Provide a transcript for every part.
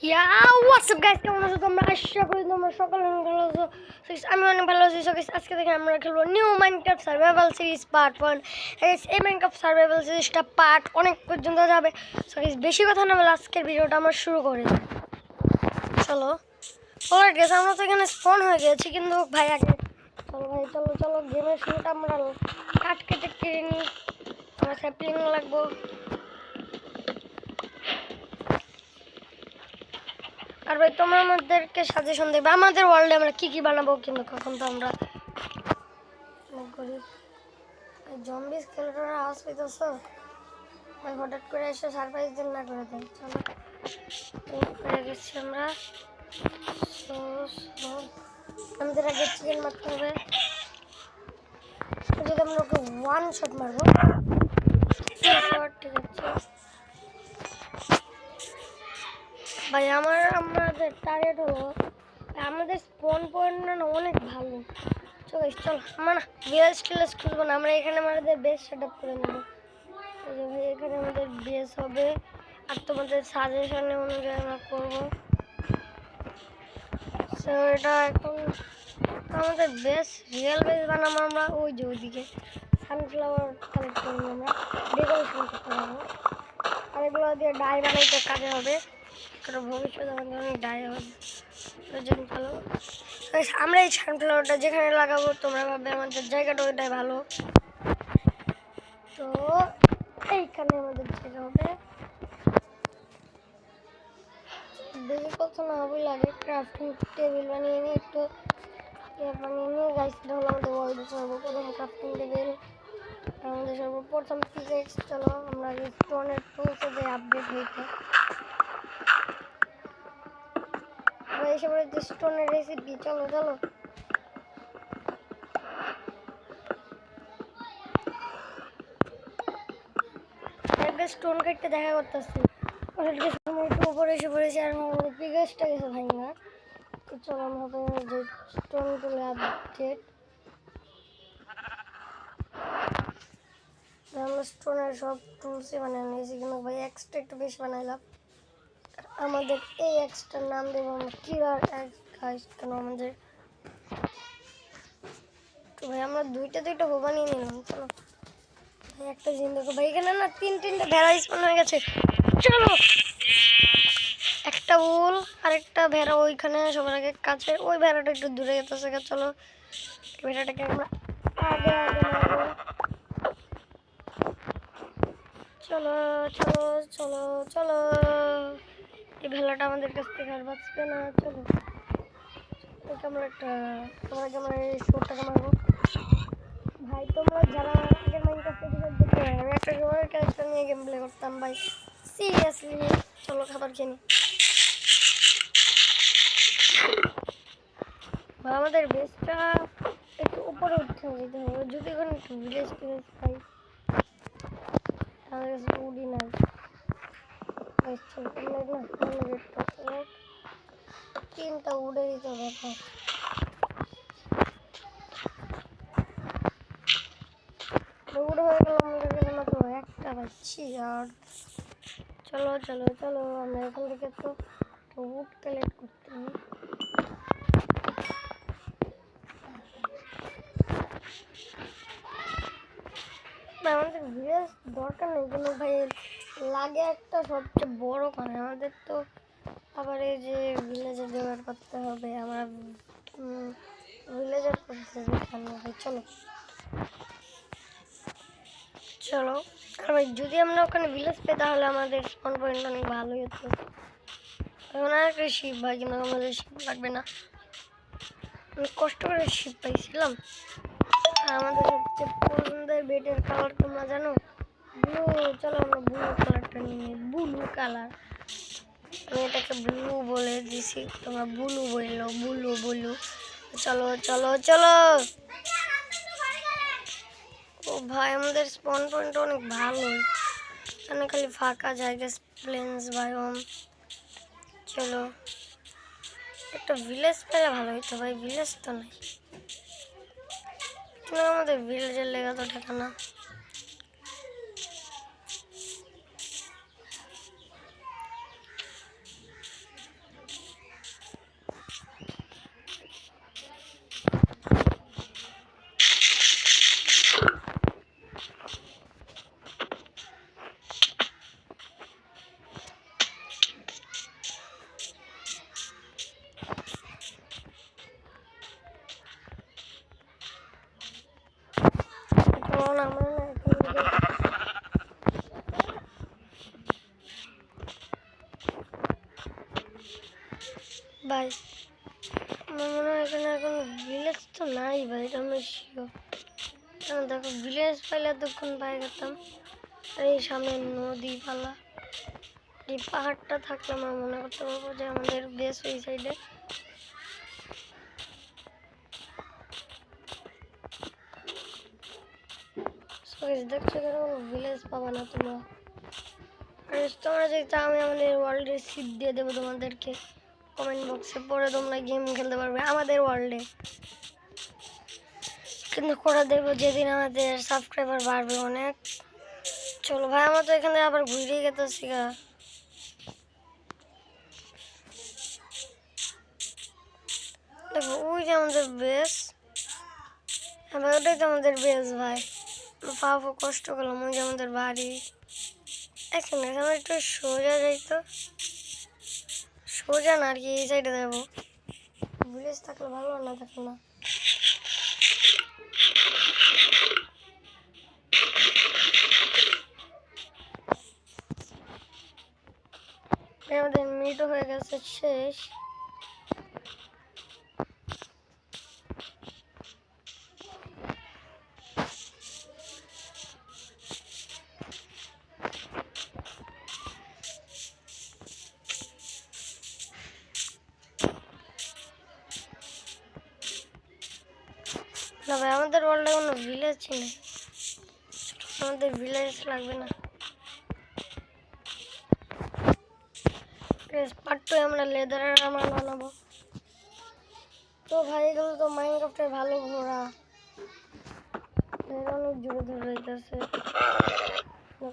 ইয়া WhatsApp guys, কেমন আছো তোমরা? আশা করি তোমরা সকলে ভালো আছো। আমি অনেক ভালো আছি। আজকে থেকে আমরা খেলবো new Minecraft survival series part 1। এই মাইনক্রাফট সার্ভাইভাল সিরিজটা পার্ট অনেক পর্যন্ত যাবে। সো গাইস, বেশি কথা না বলে আজকের ভিডিওটা আমরা শুরু করি। চলো অলরাইট গাইস, আমরা তো এখানে স্পন হয়ে গেছি, কিন্তু ভাই আগে চলো গেমের শুরুটা আমরা কেটে নিই। আমার স্যাপলিং লাগবো। আর ভাই তোমরা আমাদেরকে সাজেশন দেবে আমাদের ওয়ার্ল্ডে আমরা কি বানাবো, কিন্তু কখন তো আমরা গরিব জম্বি স্কেলেটনের আওয়াজ পেতেছো ভাই, হঠাৎ করে এসে সারপ্রাইজ দিন না করে দেয়। চলো পেয়ে গেছি আমরা। আমাদের আগে চিকেন মারতে হবে। যদি আমরা ওকে ওয়ান শট মারবো, ঠিক আছে ভাই। আমাদের টার্গেট হলো, আমাদের স্পন পয়েন্ট না অনেক ভালো। চলো আমরা না ভিলেজ টিলেজ খুঁজবো না, আমরা এখানে আমাদের বেস সেট আপ করে নেবো। ভাই এখানে আমাদের বেস হবে, আর তোমাদের সাজেশনে অনুযায়ী আমরা করবো। তো এটা এখন আমাদের বেস রিয়েল বেস বানাবো আমরা। ওই যে ওইদিকে সানফ্লাওয়ার কালেক্ট করবো, আমরা ডেকোরেশন করতে পারবো। আর এগুলো দিয়ে ডাই বানাইতে কাজে হবে, কারণ ভবিষ্যতে আমাদের অনেক ডাই হবে। ভালো আমরা এই সানফ্লাওয়ারটা যেখানে লাগাবো তোমরা ভাববে আমাদের জায়গাটা ওইটাই ভালো। তো এইখানে আমাদের জায়গা হবে। বেশি কথা না হবে, লাগে ক্রাফটিং টেবিল বানিয়ে নিয়ে একটু বানিয়ে নিয়ে গাইস। এটা হলো আমাদের ওয়ার্ল্ডের সর্বপ্রথম ক্রাফটিং টেবিল, আমাদের সর্বপ্রথম পিকেক্স। চলো আমরা স্টোনের টুলসে যে আপডেট হইতে এসে পড়েছে স্টোনের রেসিপি। চলো স্টোন কাটতে দেখা করতেছি, একটু উপরে এসে পড়েছি। আর আমাদের পিকেক্সটা গেছে ভাঙা। তো চলো আমরা যে স্টোন টুলে আপডেট, আমরা স্টোনের সব টুলসই বানিয়ে নিয়েছি, কিন্তু ভাই এক্সট্রা একটু বেশি বানাইলাম। আমাদের এই এক্সটার নাম দেবো আমরা কিলার এক্স গাইস। কেন আমাদের তো ভাই আমরা দুইটা বানিয়ে নিলাম। চলো ভাই একটা জিনিস দেখো ভাই, এখানে না তিনটে ভেড়া স্পন হয়ে গেছে। চলো একটা উল আর একটা ভেড়া ওইখানে সবার আগে কাছে, ওই ভেড়াটা একটু দূরে যেতেছে। চলো ভেড়াটাকে আমরা আগে মারবো। চলো এই ভেলাটা আমাদের কাছ থেকে আর বাঁচবে না। চলো আমরা এই শোটাকে মারবো। ভাই তোমরা যারা আগের মাইনক্রাফট এপিসোড দেখতে পারেন, আমি একটা রোয়ার ক্যারেক্টার নিয়ে গেম প্লে করতাম ভাই, সিরিয়াসলি। চলো খাবার খেয়ে নি। আমাদের বেসটা একটু উপরে উঠতে যেতে হবে, যদি এখন একটু ভিলেজ টিলেজ পাই। আমাদের কাছে উডি নাই। তিনটা উড়ে দিতে হবে। উড়ে হয়ে গেল আমাদের কাছে মাত্র একটা পাচ্ছি। আর চলো আমরা এখান থেকে তো উড কালেক্ট করতে হবে। আমাদের ভিলেজ দরকার নেই, কিন্তু ভাই লাগে একটা সবচেয়ে বড় কারণ আমাদের তো আবার এই যে ভিলেজে জোগাড় করতে হবে। আমরা ভিলেজার করতে ভাই। চলো আর ভাই যদি আমরা ওখানে ভিলেজ পাই তাহলে আমাদের স্পন পয়েন্ট অনেক ভালোই হতো। এখন আর একটা শিপ ভাই, কিন্তু আমাদের শিপ লাগবে না, আমি কষ্ট করে শিপ পাইছিলাম। আমাদের সবচেয়ে পছন্দের বেডের কালার তোমরা জানো, ব্লু। চলো আমরা ব্লু কালারটা নিয়ে নিই, ব্লু কালার। আমি এটাকে ব্লু বলে দিছি, তোমরা ব্লু বললো, ব্লু। চলো ও ভাই আমাদের স্পন পয়েন্ট অনেক ভালো, এখানে খালি ফাঁকা জায়গা, প্লেন্স বায়োম। চলো একটা ভিলেজ পেলে ভালো হইতো ভাই, ভিলেজ তো নাই, কিন্তু আমাদের ভিলেজের লেগা তো ঠিকানা। কারণ আমরা না ভাই আমার মনে হয় এখানে এখন ভিলেজ তো নাই ভাই, এটা আমি শিওর। কারণ দেখো ভিলেজ পাইলে এতক্ষণ পাই যেতাম। আর এই সামনে নদী পালা, এই পাহাড়টা থাকলে আমরা মনে করতে পারবো যে আমাদের বেস ওই সাইডে। দেখছো ভিলেজ পাবা না তোমরা। আর তোমরা যদি চাও আমি আমাদের ওয়ার্ল্ডের সিট দিয়ে দেবো তোমাদেরকে, কমেন্ট বক্সে পরে তোমরা গেম খেলতে পারবে আমাদের ওয়ার্ল্ডে। কিন্তু করে দেবো যেদিন আমাদের সাবস্ক্রাইবার বাড়বে অনেক। চলো ভাই, আমরা তো এখানে আবার ঘুরে গেতেছি গা। দেখো ওই যে আমাদের বেস, হ্যাঁ ভাই ওটাই তো আমাদের বেস ভাই। পাবো কষ্ট করলাম, ওই যে আমাদের বাড়ি। এখানে আমরা একটু সোজা যাইতো, সোজা না আর কি, এই সাইডে যাবো। ভিলেজ থাকলে ভালো আর না থাকলে না। আমাদের মিট হয়ে গেছে শেষ। না ভাই আমাদের ওয়ার্ল্ডে কোনো ভিলেজ নেই, আমাদের ভিলেজ লাগবে না। পার্ট 2 আমরা লেদারের আর্মার বানাবো। তো ভাই এগুলো তো মাইনক্রাফটের ভালো ঘোড়া, অনেক জোরে ধরে যাইতেছে,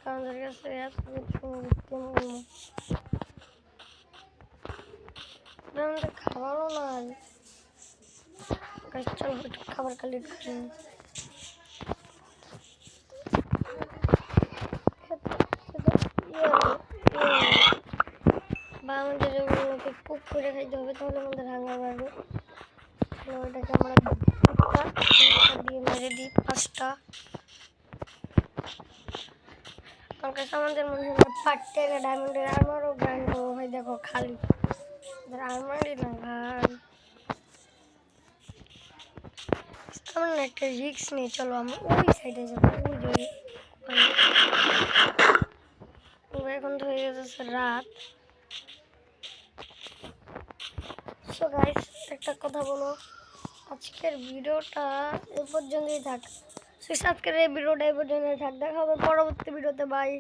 আমাদের কাছে এত কিছু আমাদের খাবারও নাই। চলো খাবার কালেক্ট করি। বা আমাদের এগুলোকে কুক করে খাইতে হবে, তাহলে আমাদের হাঙ্গার বাড়বে। ওইটাকে আমরা দিয়ে মেরে দিই 5টা। আমার কাছে আমাদের মনে হয় 5টা ডায়মন্ডের আর্মারও গ্রাইন্ড করবো ভাই। দেখো খালি আর্মারই না ভাই, আমরা না একটা রিক্স নিই। চলো আমরা ওই সাইডে যাবো, ওই এখন তো হয়ে গেছে রাত। সো গাইস একটা কথা বলো, আজকের ভিডিওটা এই পর্যন্তই থাক। আজকের এই ভিডিওটা এই পর্যন্তই থাক, দেখা হবে পরবর্তী ভিডিওতে। বাই।